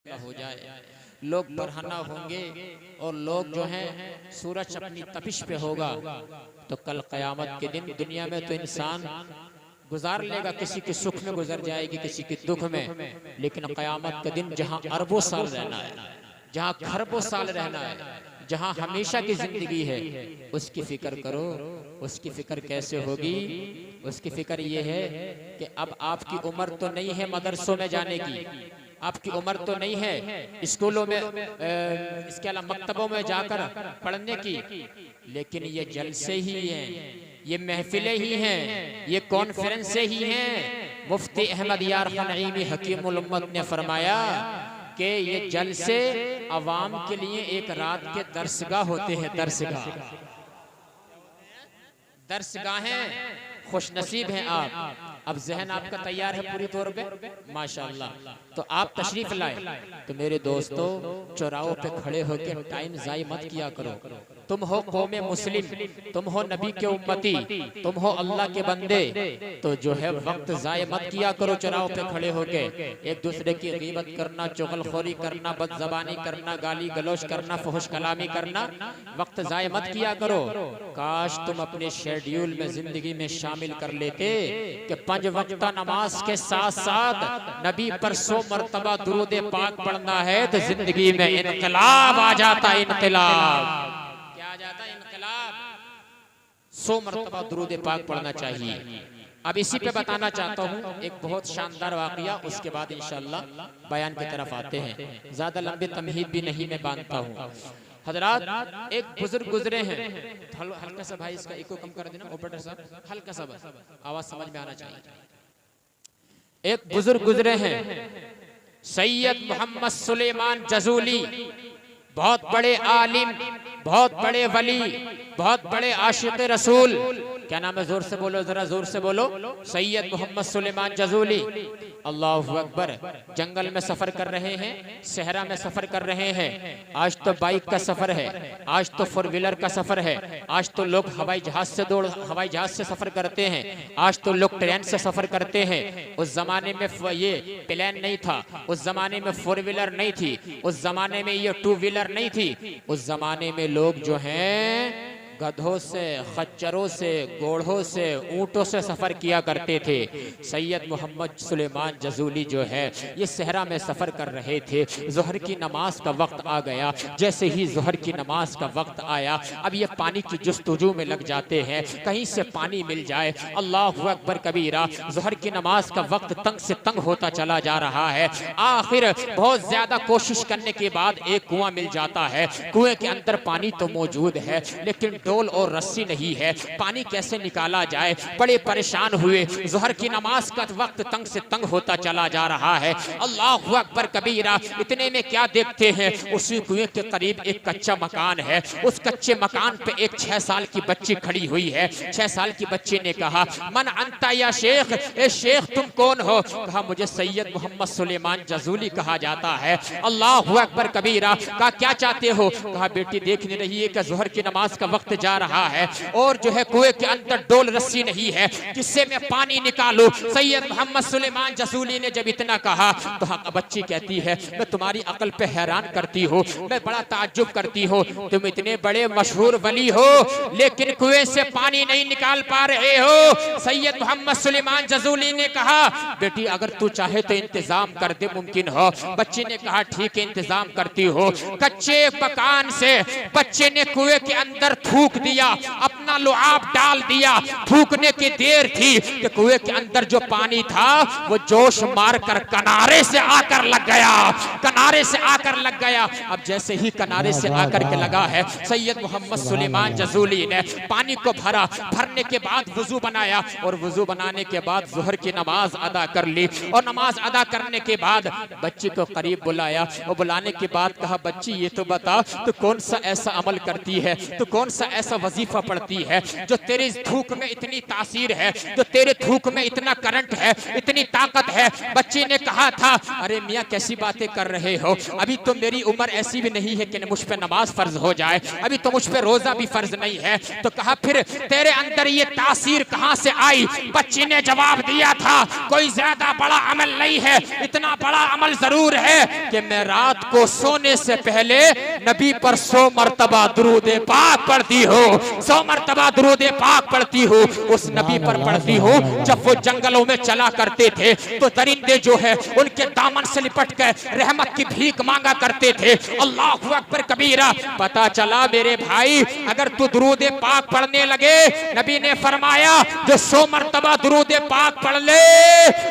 हो जाए, लोग बरहना होंगे और लोग जो हैं सूरज अपनी तपिश पे होगा। तो कल क़यामत के दिन दुनिया में तो इंसान गुजार लेगा, किसी के सुख में गुजर जाएगी, किसी के दुख में, लेकिन क़यामत के दिन जहां अरबों साल रहना है, जहां खरबों साल रहना है, जहां हमेशा की जिंदगी है, उसकी फिक्र करो। उसकी फिक्र कैसे होगी? उसकी फिक्र ये है कि अब आपकी उम्र तो नहीं है मदरसों में जाने की, आपकी उम्र तो नहीं है स्कूलों में इसके अलावा मकतबों में जाकर पढ़ने की, लेकिन ये जलसे ही हैं, ये महफिलें ही हैं, ये कॉन्फ्रेंसें ही हैं। मुफ्ती अहमद यार नईमी हकीमुल उम्मत ने फरमाया कि ये जलसे अवाम के लिए एक रात के दर्सगाह होते हैं। दर्सगाहें खुशनसीब हैं आप। अब जहन आपका तैयार है पूरी तौर पे माशाअल्लाह, तो आप तशरीफ लाए। तो मेरे दोस्तों, चौराहों पे खड़े होकर टाइम ज़ाय मत किया करो। तुम हो कौम मुस्लिम, तुम हो नबी के उम्मती, तुम हो अल्लाह के बंदे, तो जो है वक्त ज़ाय मत किया करो चौराहों पे खड़े होके एक दूसरे की ग़ीबत करना, चुगलखोरी करना, बदज़बानी करना, गाली गलौज करना, फहुश कलामी करना, वक्त ज़ाय मत किया करो। काश तुम अपने शेड्यूल में जिंदगी में शामिल कर लेते कि 5 वक्त नमाज के साथ साथ नबी पर 100 मरतबा दुरूद पाक पढ़ना है, तो जिंदगी में इनकलाब आ जाता। इनकलाब क्या आ जाता? इनकलाब। 100 मरतबा दुरूद पाक पढ़ना चाहिए। अब इसी पे बताना चाहता हूँ एक बहुत शानदार वाकया, उसके बाद इंशाअल्लाह बयान की तरफ आते हैं। ज्यादा लंबी तमहीद भी नहीं मैं बांधता हूँ। हजरात, एक बुजुर्ग गुजरे हैं, हल्का सा भाई इसका इको कम कर देना ऑपरेटर साहब, हल्का सा बस, आवाज समझ में आना चाहिए। एक बुजुर्ग गुजरे हैं, सैयद मोहम्मद सुलेमान जजूली, बहुत बड़े आलिम, बहुत बड़े वली, बहुत बड़े आशिक रसूल। क्या नाम है? जोर से बोलो, जरा जोर से बोलो। सैयद मोहम्मद सुलेमान जजूली। अल्लाहु अकबर। जंगल में सफर कर रहे हैं, सहरा में सफर कर रहे हैं। आज तो बाइक का सफर है, आज तो 4 व्हीलर का सफर है, आज तो लोग हवाई जहाज से सफर करते हैं, आज तो लोग ट्रेन से सफर करते हैं। उस जमाने में ये प्लेन नहीं था, उस जमाने में 4 व्हीलर नहीं थी, उस जमाने में ये 2 व्हीलर नहीं थी। उस जमाने में लोग जो हैं गधों से, खच्चरों से, घोड़ों से, ऊँटों से सफ़र किया करते थे। सैयद मोहम्मद सुलेमान जजूली जो है ये सहरा में सफ़र कर रहे थे। ज़ोहर की नमाज का वक्त आ गया। जैसे ही ज़ोहर की नमाज का वक्त आया, अब ये पानी की जुस्तजू में लग जाते हैं, कहीं से पानी मिल जाए। अल्लाहु अकबर कबीरा। ज़ोहर की नमाज का वक्त तंग से तंग होता चला जा रहा है। आखिर बहुत ज़्यादा कोशिश करने के बाद एक कुआं मिल जाता है। कुएं के अंदर पानी तो मौजूद है, लेकिन डोल और रस्सी नहीं है, पानी कैसे निकाला जाए? बड़े परेशान हुए। ज़ोहर की नमाज का वक्त तंग से तंग होता चला जा रहा है। अल्लाहु अकबर कबीरा। इतने में क्या देखते हैं, उसी कुएं के करीब एक कच्चा मकान है। उस कच्चे मकान पे एक 6 साल की बच्ची खड़ी हुई है। 6 साल की बच्ची ने कहा, मन अंता या शेख, ए शेख तुम कौन हो? कहा, मुझे सैयद मोहम्मद सुलेमान जजूली कहा जाता है। अल्लाहु अकबर कबीरा। कहा, क्या चाहते हो? कहा, बेटी देख नहीं रही है कि ज़ोहर की नमाज का वक्त जा रहा है और जो है कुएं के अंदर डोल रस्सी नहीं है, किससे मैं पानी निकालूं? सैयद मोहम्मद सुलेमान जसूली ने जब इतना कहा तो बच्ची कहती है, मैं तुम्हारी अकल पे हैरान करती हूँ, मैं बड़ा ताज्जुब करती हूँ, तुम इतने बड़े मशहूर वली हो लेकिन कुएं से पानी नहीं निकाल पा रहे हो। सैयद मोहम्मद सुलेमान जसूली ने कहा, बेटी अगर तू चाहे तो इंतजाम कर दे, मुमकिन हो। बच्ची ने कहा, ठीक है इंतजाम करती हो। कच्चे मकान से बच्चे ने कुएं के अंदर फूंक दिया, अपना लुआब डाल दिया। फूंकने की देर थी कि कुएं के अंदर जो पानी था वो जोश मारकर किनारे से आकर लग गया, किनारे से आकर लग गया। अब जैसे ही किनारे से आकर के लगा है, सैयद मोहम्मद सुलेमान जजूली ने पानी को भरा। भरने के बाद वुजू बनाया और वुजू बनाने के बाद ज़ोहर की नमाज अदा कर ली। और नमाज अदा करने के बाद बच्ची को करीब बुलाया और बुलाने के बाद कहा, बच्ची ये तो बता, तू कौन सा ऐसा अमल करती है, तू कौन सा ऐसा वजीफा पढ़ती है जो तेरी थूक में इतनी तासीर है, जो तेरे थूक में इतना करंट है, इतनी ताकत है। बच्चे ने कहा था, अरे मियाँ कैसी बातें कर रहे हो, अभी तो मेरी उम्र ऐसी भी नहीं है कि मुझ पे नमाज फर्ज हो जाए, अभी तो मुझ पे रोजा भी फर्ज नहीं है। तो कहा फिर तेरे अंदर ये तासीर कहां से आई? बच्ची ने जवाब दिया था, कोई ज्यादा बड़ा अमल नहीं है, इतना बड़ा अमल जरूर है कि मैं रात को सोने से पहले नबी पर 100 मरतबा दुरूद पाक पढ़ती हूँ, 100 मरतबा दुरूद पाक पढ़ती हूँ। उस नबी पर पढ़ती हूँ। जब वो जंगलों में चला करते थे तो दरिंदे जो है उनके दामन से लिपट कर रहमत की भीख मांगा करते थे। अल्लाहु अकबर कबीरा। पता चला मेरे भाई, अगर तू दुरूद पाक पढ़ने लगे, नबी ने फरमाया जो 100 मरतबा दुरूद पाक पढ़ ले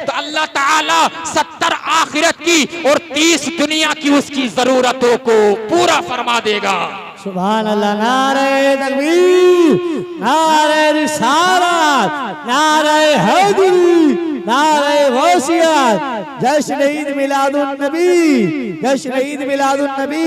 तो अल्लाह ताला 70 आखिरत की और 30 दुनिया की उसकी जरूरतों को पूरा फरमा देगा। सुभान अल्लाह। नारे तकबीर, नारे रिसालत, नारे हैदरी, नारे वसीयत। जश्न ईद मिलादुन नबी, जश्न ईद मिलादुन नबी,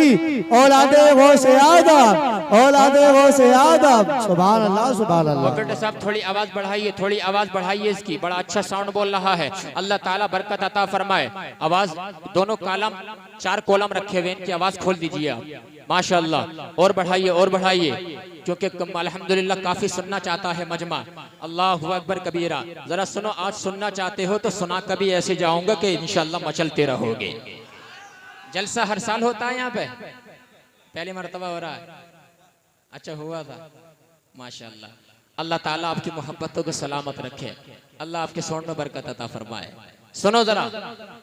औलादे वो से आदम, औलादे वो से आदम। सुभान अल्लाह, सुभान अल्लाह। बेटे साहब थोड़ी आवाज बढ़ाइए, थोड़ी आवाज बढ़ाइए इसकी, बड़ा अच्छा साउंड बोल रहा है। अल्लाह ताला बरकत अता फरमाए। आवाज दोनों कॉलम 4 कॉलम रखे हुए, इनकी आवाज खोल दीजिए आप। माशाअल्लाह, और बढ़ाइए और बढ़ाइए, क्योंकि अल्हम्दुलिल्लाह काफी सुनना चाहता है मजमा। अल्लाहु अकबर कबीरा। जरा सुनो, आज सुनना चाहते हो तो सुना कभी ऐसे जाऊंगा कि इंशाअल्लाह मचलते रहोगे। जलसा हर साल होता है यहाँ पे, पहली मरतबा हो रहा है? अच्छा हुआ था, माशाअल्लाह। अल्लाह ताला आपकी मोहब्बतों को सलामत रखे, अल्लाह आपके सोन में बरकत अता फरमाए। सुनो जरा,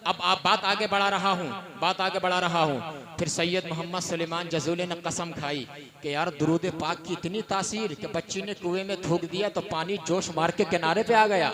अब आप बात आगे बढ़ा रहा हूँ, बात आगे बढ़ा रहा हूँ। फिर सैयद मोहम्मद सुलेमान जजूली ने कसम खाई कि यार दुरूद पाक की इतनी तासीर कि बच्ची ने कुएं में थूक दिया तो पानी जोश मार के किनारे पे आ गया।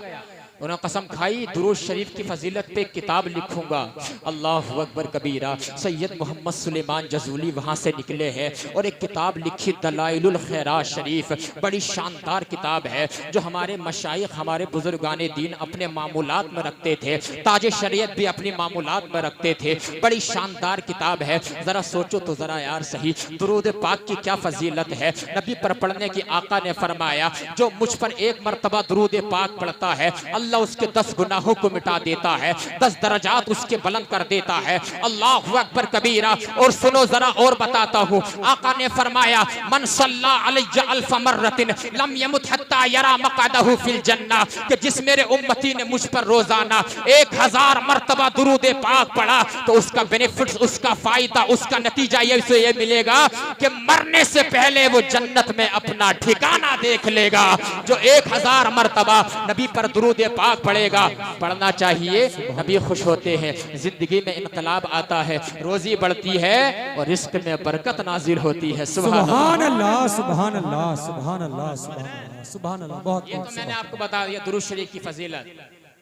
उन्होंने कसम खाई, दुरूद शरीफ की फजीलत पे किताब लिखूंगा। अल्लाहु अकबर कबीरा। सैयद मोहम्मद सुलेमान जजूली वहाँ से निकले हैं और एक किताब लिखी, दलाइलुल खैरात शरीफ। बड़ी शानदार किताब है जो हमारे मशाइख, हमारे बुजुर्गाने दीन अपने मामूलात में रखते थे, ताज शरीयत भी अपनी मामूलात में रखते थे। बड़ी शानदार किताब है। जरा सोचो तो जरा यार सही, दुरूद पाक की क्या फजीलत है। नबी पर पढ़ने की आका ने फरमाया, जो मुझ पर 1 मरतबा दुरूद पाक पढ़ता है अल्लाह उसके 10 गुनाहों को मिटा देता है, 10 दर्जात उसके बुलंद कर देता है। अल्लाहु अकबर कबीरा। और सुनो जरा और बताता हूँ, आका ने फरमाया, मन सल्ला अलैया अल्फ मर्रतिन लम यमुत हत्ता यरा मक़अदहु फिल जन्नह, कि जिस मेरे उम्मती ने मुझ पर रोजाना 1000 मरतबा दुरूद पाक पढ़ा तो उसका बेनिफिट, उसका फायदा, उसका नतीजा ये मिलेगा कि मरने से पहले वो जन्नत में अपना ठिकाना देख लेगा। जो 1000 मरतबा नबी पर दुरूद पाक पढ़ेगा, पढ़ना चाहिए, नबी खुश होते हैं, जिंदगी में इनकलाब आता है, रोजी बढ़ती है और रिस्क में बरकत नाजिल होती है। सुभान अल्लाह, सुभान अल्लाह, सुभान अल्लाह, सुभान अल्लाह। बहुत ये तो मैंने आपको बता दिया दुरूद शरीफ की फजीलत।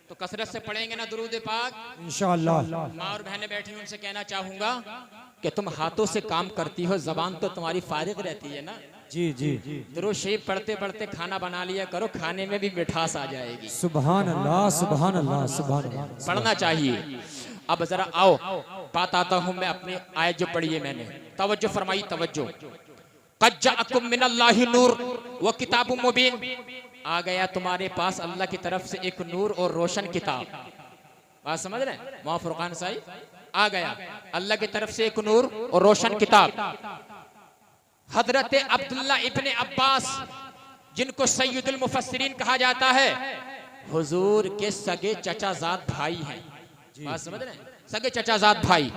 तो कसरत से पढ़ेंगे ना दुरूद पाक इंशाअल्लाह। माँ और बहनें बैठी, उनसे कहना चाहूंगा कि तुम हाथों से काम करती हो, जबान तो तुम्हारी फारिग रहती है ना। जी जी। दुरूद शरीफ पढ़ते पढ़ते खाना बना लिया करो, खाने में भी मिठास आ जाएगी। सुभान अल्लाह, सुभान अल्लाह, सुभान अल्लाह। पढ़ना चाहिए। अब जरा आओ, बात आता हूं मैं अपनी आयत जो पढ़ी है मैंने, तवज्जो फरमाई, तवज्जो। क़द जाअकुम मिनल्लाहि नूर व किताबुम मुबीन। आ गया तुम्हारे पास अल्लाह की तरफ से एक नूर और रोशन किताब। बात समझ रहे हैं? मौला फुरकान साहिब, आ गया अल्लाह की तरफ से एक नूर और रोशन किताब। हजरत अब्दुल्ला इब्ने अब्बास, जिनको सैयदुल मुफस्सिरीन कहा जाता है, हुजूर के सगे चचाजाद भाई हैं। बात समझ रहे हैं? सगे चचाजाद भाई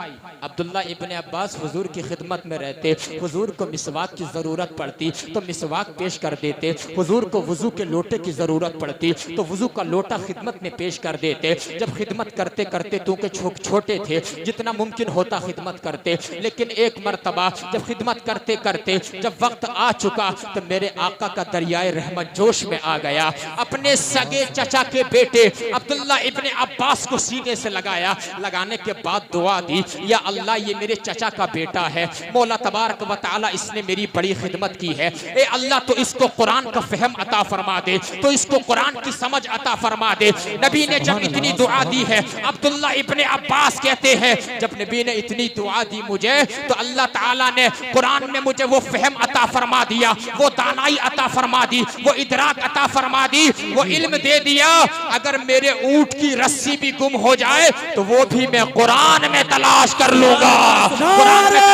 अब्दुल्ला इब्ने अब्बास हुजूर की खिदमत में रहते। हुजूर को मिसवाक की जरूरत पड़ती तो मिसवाक पेश कर देते। हुजूर को वुजू के लोटे की जरूरत पड़ती तो वुजू का लोटा खिदमत में पेश कर देते। जब खिदमत करते करते क्योंकि छोटे थे, जितना मुमकिन होता खिदमत करते, लेकिन एक मरतबा जब खिदमत करते करते जब वक्त आ चुका तो मेरे आका का दरियाए रहमत जोश में आ गया। अपने सगे चचा के बेटे अब्दुल्ला इब्ने अब्बास को सीने से लगाया। लगाने के बाद दुआ दी, या अल्लाह ये मेरे चचा का बेटा है, मौला तबारक व तआला इसने मेरी बड़ी खिदमत की है, ए अल्लाह तो इसको कुरान का फहम अता फरमा दे, तो इसको कुरान की समझ अता फरमा दे। नबी ने जब इतनी दुआ दी है, अब्दुल्ला इब्ने अब्बास कहते हैं जब नबी ने इतनी दुआ दी मुझे, तो अल्लाह ताला ने कुरान में मुझे वो फहम अता फरमा दिया, वो दानाई अता फरमा दी, वो इदराक अता फरमा दी, वो इल्म दे दिया। अगर मेरे ऊंट की रस्सी भी गुम हो जाए तो वो भी मैं कुरान में तलाश कर लूंगा। कुरान में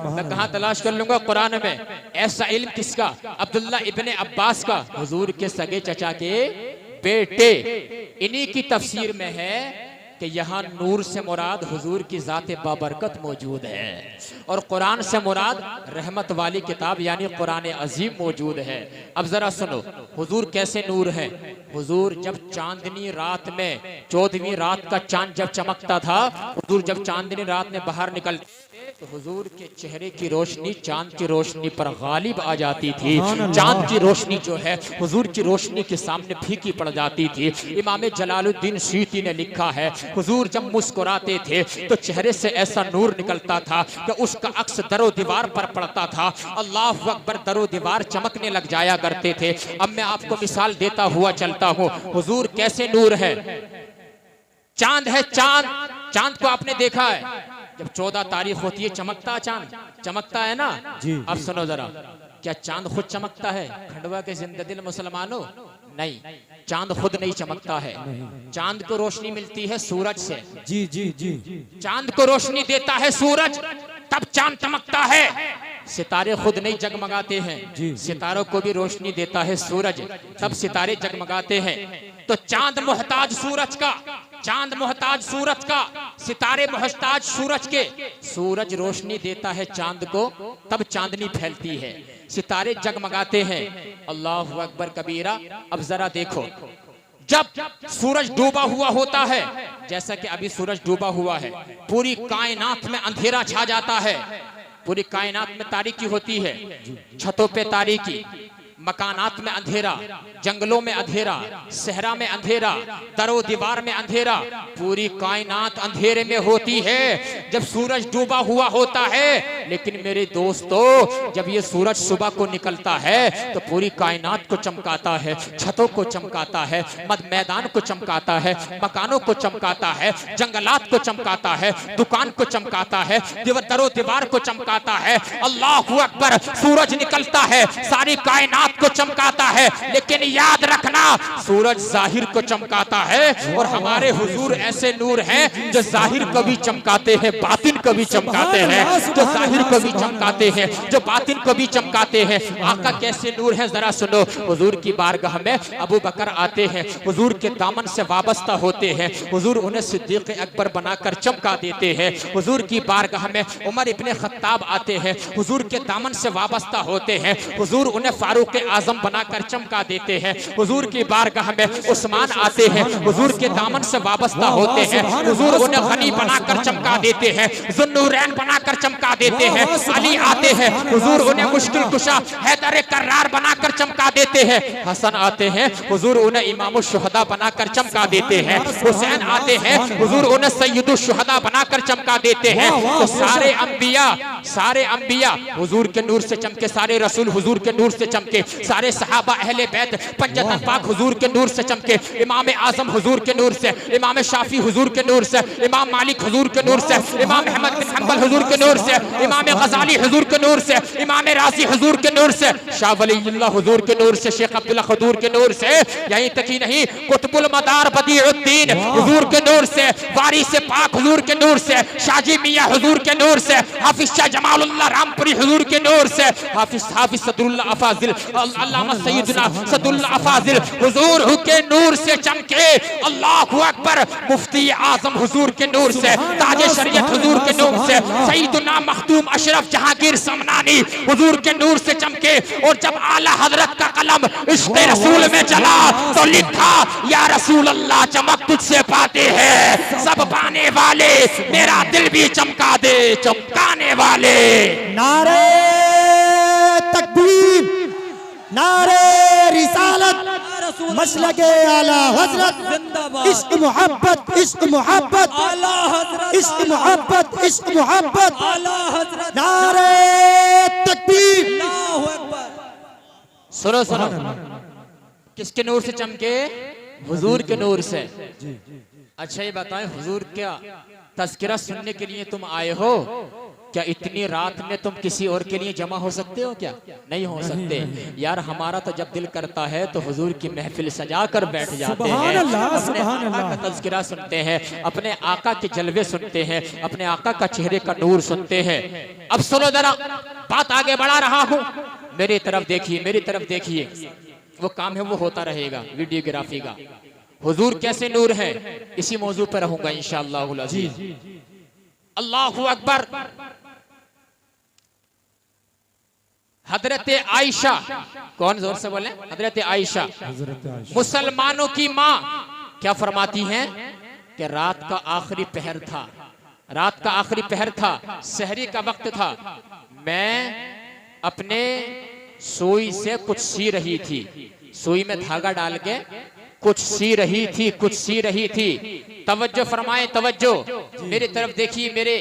मैं कहाँ तलाश कर लूंगा? कुरान में। ऐसा इल्म किसका? अब्दुल्ला इब्ने अब्बास का, हुजूर के सगे चचा के बेटे। इन्हीं की तफसीर में है कि यहाँ नूर से मुराद हुजूर की ज़ात बाबरकत मौजूद है, और कुरान से मुराद रहमत वाली किताब यानी कुरान अजीम मौजूद है। अब जरा सुनो, हुजूर कैसे नूर है? हुजूर जब चांदनी रात में, 14वीं रात का चांद जब चमकता था, हुजूर जब चांदनी रात में बाहर निकल तो हुजूर के चेहरे की रोशनी चांद की रोशनी पर गालिब आ जाती थी। चांद की रोशनी जो है हुजूर की रोशनी के सामने फीकी पड़ जाती थी। इमाम जलालुद्दीन सूती ने लिखा है, हुजूर जब मुस्कुराते थे तो चेहरे से ऐसा नूर निकलता था कि उसका अक्स दरो दीवार पर पड़ता था। अल्लाह अकबर, दरो दीवार चमकने लग जाया करते थे। अब मैं आपको मिसाल देता हुआ चलता हूँ, हुजूर कैसे नूर है। चांद है, चांद को आपने देखा है, जब 14 तारीख होती है चमकता चांद, चमकता है ना जी। अब सुनो जरा, क्या चांद खुद चमकता है? खंडवा के जिंददिल मुसलमानों, नहीं, चांद खुद नहीं चमकता है। चांद को रोशनी मिलती है सूरज से। जी जी जी, चांद को रोशनी देता है सूरज, तब चांद चमकता है। सितारे खुद नहीं जगमगाते हैं, सितारों को भी रोशनी देता है सूरज, तब सितारे जगमगाते हैं। तो चांद मोहताज सूरज का, चांद मोहताज सूरज का, सितारे मोहताज सूरज के। सूरज रोशनी देता है चांद को, तब चांदनी फैलती है, सितारे जगमगाते हैं। अल्लाहु अकबर कबीरा। अब जरा देखो, जब सूरज डूबा हुआ होता है, जैसा कि अभी सूरज डूबा हुआ है, पूरी कायनात में अंधेरा छा जाता है, पूरी कायनात में तारीकी होती है, छतों पे तारीकी, मकानात में अंधेरा, जंगलों में अंधेरा, सहरा में अंधेरा, दरो दीवार में अंधेरा, पूरी कायनात अंधेरे में होती है जब सूरज डूबा हुआ होता है। लेकिन मेरे दोस्तों, जब ये सूरज सुबह को निकलता है तो पूरी कायनात को चमकाता है, छतों को चमकाता है, मैदान को चमकाता है, मकानों को चमकाता है, जंगलात को चमकाता है, दुकान को चमकाता है, दरो दीवार को चमकाता है। अल्लाहु अकबर, सूरज निकलता है, सारी कायनात को चमकाता है। लेकिन याद रखना, सूरज जाहिर को चमकाता है, और हमारे हुजूर ऐसे नूर हैं जो जाहिर को भी चमकाते हैं, बातिन को भी चमकाते हैं, जो जाहिर को भी चमकाते हैं, जो बातिन को भी चमकाते हैं। आका कैसे नूर है, जरा सुनो। हुजूर की बारगाह में अबू बकर आते हैं, हुजूर के दामन से वाबस्ता होते हैं, हुजूर उन्हें सिद्दीक अकबर बनाकर चमका देते हैं। हुजूर की बारगाह में उमर इब्ने खत्ताब आते हैं, हुजूर के दामन से वाबस्ता होते हैं, हुजूर उन्हें फारूक आजम बनाकर चमका देते हैं। हुजूर की बारगाह में उस्मान आते हैं, हुजूर के दामन से वाबस्ता होते हैं, हुजूर उन्हें गनी बनाकर चमका देते हैं, ज़ुन्नूरैन बनाकर चमका देते हैं। अली आते हैं, हुजूर उन्हें मुश्किल कुशा हैदर कर्रार बनाकर चमका देते हैं। हसन आते हैं, हुजूर उन्हें इमामुश शुहदा बनाकर चमका देते हैं। हुसैन आते हैं, हुजूर उन्हें सैयदुश शुहदा बनाकर चमका देते हैं। तो सारे अंबिया हुजूर के नूर से चमके, सारे रसूल हुजूर के नूर से चमके, सारे सहाबा अहले बैत पंजतन पाक हुजूर के नूर से चमके, इमाम आजम हुजूर के नूर से, इमाम शाफी हुजूर के नूर से, इमाम मालिक हुजूर के नूर से, इमाम अहमद बिन हंबल हुजूर के नूर से, इमाम गजाली हुजूर के नूर से, इमाम राजी हुजूर के नूर से, शाह वलीउल्लाह हुजूर के नूर से, शेख अब्दुल्ला हुजूर के नूर से, यहीं तक ही नहीं, कुतुबुल मदार बदीउद्दीन हुजूर के नूर से, वारिस पाक हुजूर के नूर से, शाजी मियां हुजूर के नूर से, हाफिज शाह जमालुल्लाह रामपुरी हुजूर के नूर से, हाफिज सदरुल्लाह अफाजिल अल्लामा सैयदना सदुल अफाजिल हुजूर के नूर से चमके, अल्लाहु अकबर, मुफ्ती आजम हुजूर के नूर से, ताजे शरीयत हुजूर के नूर से, सैयदना मखदूम अशरफ जहांगीर समनानी हुजूर के नूर से चमके। और जब आला हजरत का कलम इश्क़ रसूल में चला तो लिखा, या रसूल अल्लाह चमक तुझसे पाते हैं सब पाने वाले, मेरा दिल भी चमका दे चमकाने वाले। नारे तकबीर, नारे रिसालत, मसलके आला हजरत, इश्क मोहब्बत, इश्क मोहब्बत, आला हजरत, इश्क मोहब्बत, इश्क मोहब्बत, आला हजरत, नारे तकबीर, अल्लाहु अकबर। सुनो सुनो, किसके नूर से चमके? हुजूर के नूर से। अच्छा ये बताएं, हुजूर क्या तज़किरा सुनने के लिए तुम आए हो? क्या इतनी रात में तुम किसी और के लिए जमा हो सकते हो? क्या नहीं हो सकते यार। हमारा तो जब दिल करता है तो हुजूर की महफिल सजा कर बैठ जाते हैं, अपने आका का तज़किरा सुनते हैं, अपने आका के जलवे सुनते हैं, अपने आका का चेहरे का नूर सुनते हैं। अब सुनो जरा, बात आगे बढ़ा रहा हूँ, मेरी तरफ देखिए, मेरी तरफ देखिए। वो काम है वो होता रहेगा वीडियोग्राफी का। हुजूर कैसे नूर है, इसी मौजू पर रहूंगा इंशाअल्लाह अज़ीज़। अल्लाहु अकबर। हजरत आयशा, कौन जोर से बोले? हजरत आयशा, मुसलमानों की माँ, क्या फरमाती हैं कि रात का आखिरी पहर था, रात का आखिरी पहर था, सहरी का वक्त था, मैं अपने सुई से कुछ सी रही थी, सुई में धागा डाल के कुछ सी रही थी, कुछ सी रही थी। तवज्जो फरमाए, तवज्जो, मेरी तरफ देखिए मेरे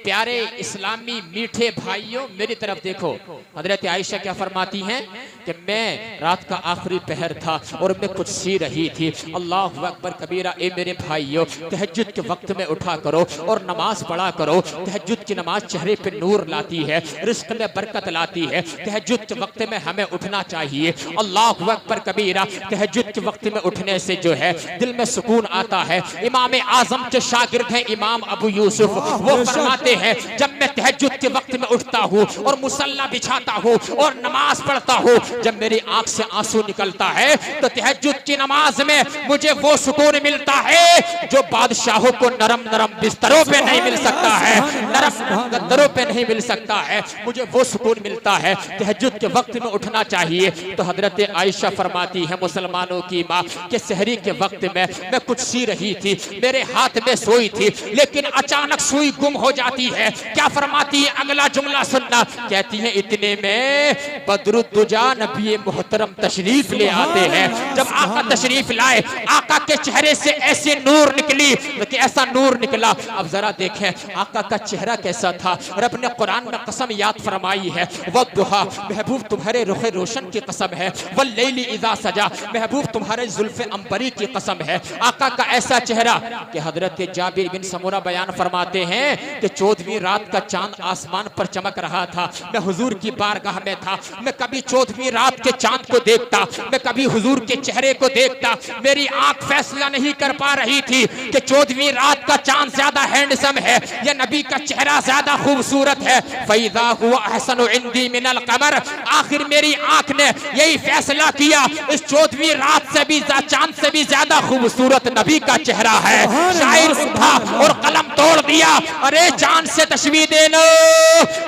प्यारे इस्लामी मीठे भाइयों, मेरी तरफ देखो। हजरत आयशा क्या फरमाती हैं कि मैं रात का आखिरी पहर था और मैं कुछ सी रही थी। अल्लाह अकबर कबीरा। ए मेरे भाइयों, तहज्जुद के वक्त में उठा करो और नमाज पढ़ा करो। तहज्जुद की नमाज चेहरे पे नूर लाती है, रिस्क में बरकत लाती है। तहज्जुद के वक्त में हमें उठना चाहिए। अल्लाह अकबर कबीरा। तहज्जुद के वक्त में उठने से जो है दिल में सुकून आता है। इमाम आजम के शागिर्द हैं इमाम अबू यूसुफ, वो फरमाते हैं जब मैं तहज्जुद के वक्त में उठता हूँ और मुसल्ला बिछाता हूँ और नमाज पढ़ता हूँ, जब मेरी आंख से आंसू निकलता है तो तहज्जुद की नमाज में मुझे वो सुकून मिलता है जो बादशाहों को नरम नरम बिस्तरों पे नहीं मिल सकता है, नरम गद्दरों पे नहीं मिल सकता है, मुझे वो सुकून मिलता है। तहज्जुद के वक्त में उठना चाहिए। तो हजरत आयशा फरमाती है, मुसलमानों की माँ, के सहरी के वक्त में मैं कुछ सी रही थी, मेरे हाथ में सुई थी, लेकिन अचानक सुई गुम हो जाती है। क्या फरमाती है? अगला जुमला सुनना। कहती है इतने में बदरुद्दुजा नबी मोहतरम तशरीफ ले आते हैं। जब आका तशरीफ लाए, आका के चेहरे से ऐसे नूर निकली कि ऐसा नूर निकला। अब जरा देखें आका का चेहरा कैसा था। और अपने कुरान में कसम याद फरमाई है, वद्दुहा, महबूब तुम्हारे रुख रोशन की कसम है, वल्लैली इज़ा सजा, महबूब तुम्हारे जुल्फ़े अंबरी की कसम है। आका का ऐसा चेहरा कि हजरत जाबिर बिन समूरा बयान फरमाते हैं कि 14वीं रात का चांद आसमान पर चमक रहा था। मैं हुजूर की बारगाह में था। मैं कभी 14वीं रात के चांद को देखता, मैं कभी हुजूर के चेहरे को देखता। मेरी आंख फैसला नहीं कर पा रही थी कि 14वीं रात का चांद ज्यादा हैंडसम है या नबी का चेहरा ज्यादा खूबसूरत है। फैज़ा हुआ अहसनु इंदी मिनल कमर। आखिर मेरी आंख ने यही फैसला किया, इस 14वीं रात से भी चांद से भी ज्यादा खूबसूरत नबी का चेहरा है। शायर उठा और कलम तोड़ दिया, अरे चांद से तशबीह दे लो,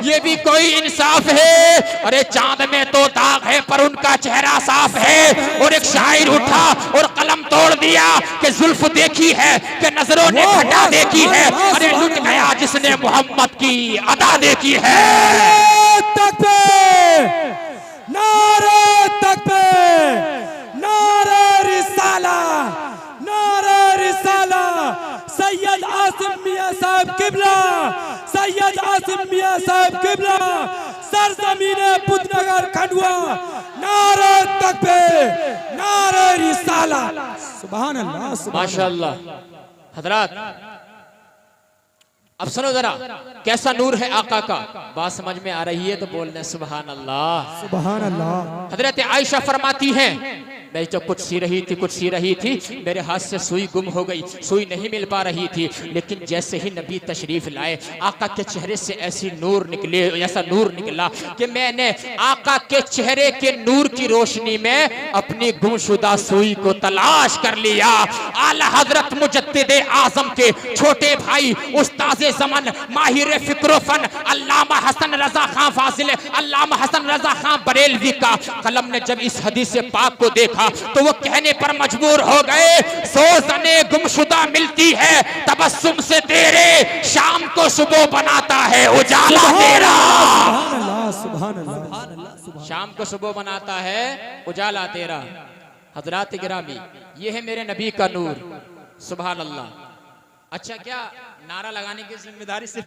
ये भी कोई इंसाफ है। अरे चांद में तो दाग है पर उनका चेहरा साफ है। और एक शायर उठा और कलम तोड़ दिया कि जुल्फ देखी है कि नजरों ने घटा देखी है। अरे लुट गया जिसने मोहम्मद की अदा देखी है। नारे तकबीर, नारे रिसाला, नारे रिसाला। सैयद आसिम मियां साहब किबला, सैयद आसिम मियां साहब किबला, सरजमीने बुद्धनगर खंडवा। नारे तकबीर, नारे रिसाला। सुभान अल्लाह, माशाअल्लाह। हजरात अब सुनो जरा, कैसा नूर है आका का। बात समझ में आ रही है तो बोलने सुभान अल्लाह, सुभान अल्लाह। हजरत आयशा फरमाती हैं मैं जब कुछ सी रही थी मेरे हाथ से सुई गुम हो गई, सुई नहीं मिल पा रही थी। लेकिन जैसे ही नबी तशरीफ लाए आका के चेहरे से ऐसा नूर निकला कि मैंने आका के चेहरे के नूर की रोशनी में अपनी गुमशुदा सुई को तलाश कर लिया। आला हजरत मुजद्दिदे आजम के छोटे भाई उस्ताज़े ज़मान माहिर फिक्र फन अल्लामा हसन रजा खां फाजिल अल्लामा हसन रजा खां बरेलवी का कलम ने जब इस हदीस पाक को देखा तो वो कहने पर मजबूर हो गए, सोज़ने गुमशुदा मिलती है तबस्सुम से तेरे, शाम को सुबह बनाता है उजाला तेरा। शाम को सुबह बनाता है उजाला तेरा। हजरात गिरामी, ये है मेरे नबी का नूर। सुभान अल्लाह। अच्छा, क्या नारा लगाने की जिम्मेदारी से